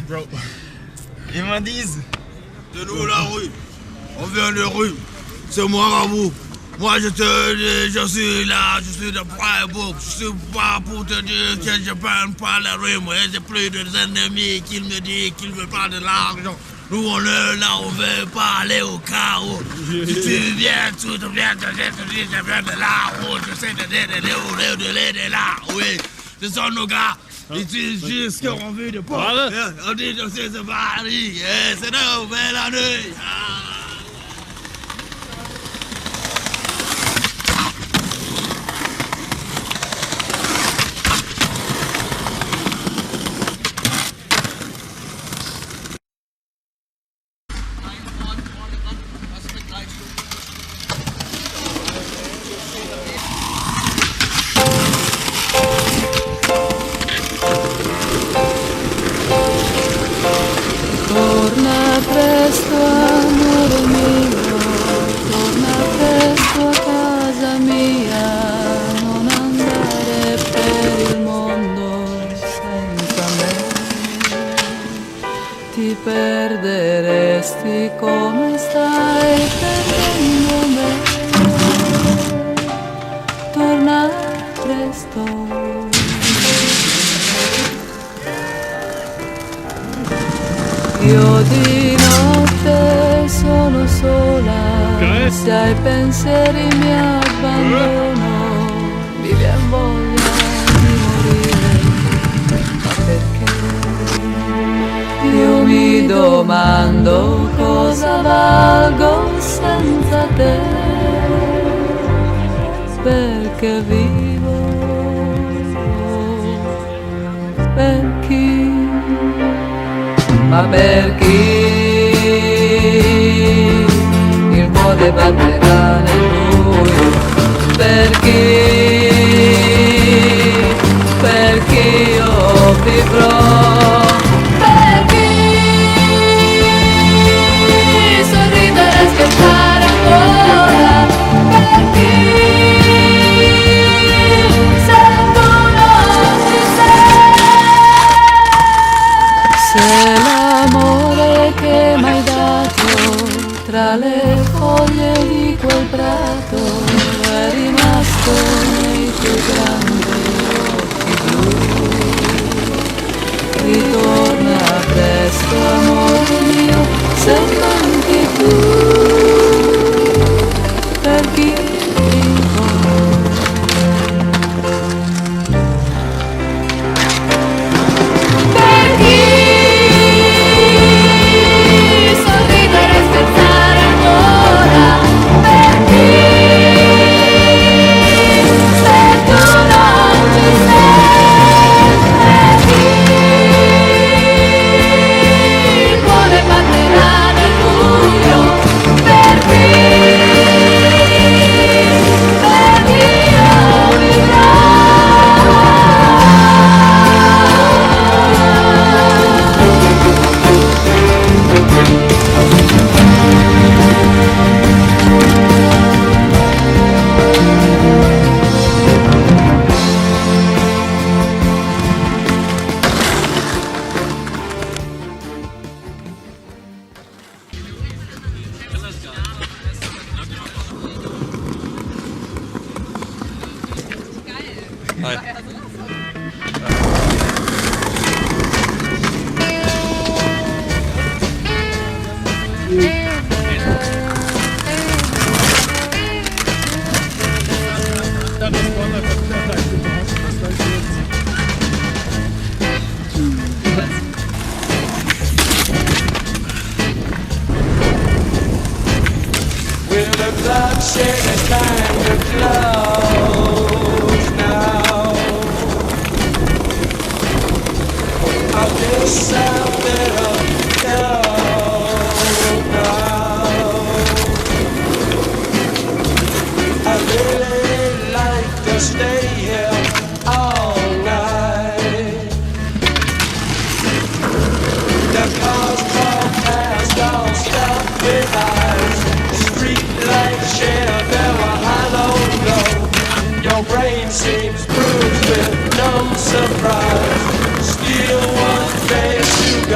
Bro. Ils m'ont dit. De nous la rue. On vient de rue. C'est moi Ramou. Moi je suis là, je suis de Freiburg. Je suis pas pour te dire que je peins pas la rue. Moi j'ai plus d'ennemis qui me disent qu'ils veulent pas de l'argent. Nous on est là, on veut pas aller au carreau. Si tu viens, tu viens de là, oh, je sais de là, oui. Ce sont nos gars. Ils disent juste qu'on veut de pas. On dit que c'est Paris, c'est une nouvelle année. Torna presto amore mio, torna presto a casa mia, non andare per il mondo senza me. Ti perderesti come stai perdendo me. Torna presto. Io di notte sono sola, se ai pensieri mi abbandono, mi viene voglia di morire, ma perché? Io mi domando cosa valgo senza te, perché vivo, per chi? Ma per chi il cuore batterà nel buio? Per chi io vivrò? Per chi sorridere e scherzare ancora? Per chi se tu non ci sei? Se l'amore che m'hai dato tra le foglie di quel prato è rimasto nei tuoi grandi occhi blu. Ritorna presto amore mio, se manchi tu, per chi vivo. surprise. Steal one face, you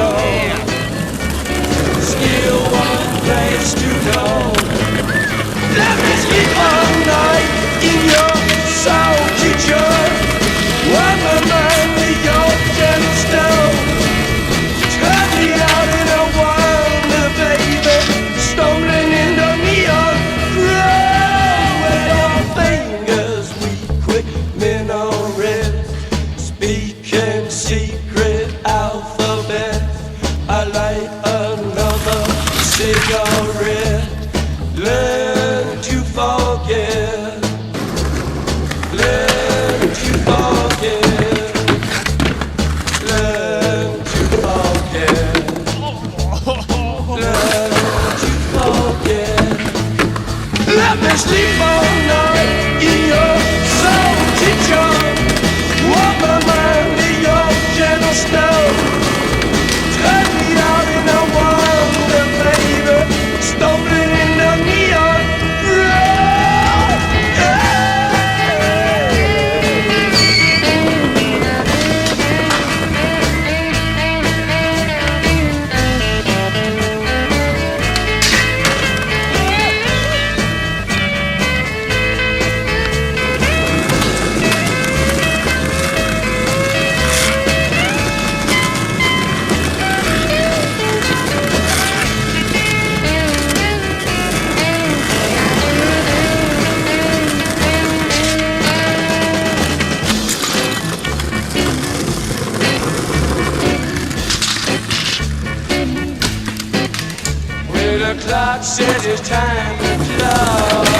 clock says it's time to close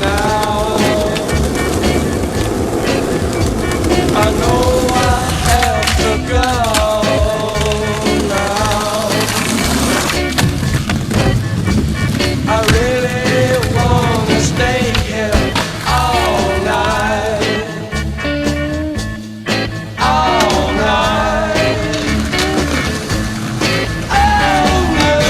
now. I know I have to go now. I really wanna stay here all night, all night, all night.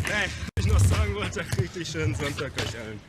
Hey, was ich noch sagen wollte, richtig schönen Sonntag euch allen.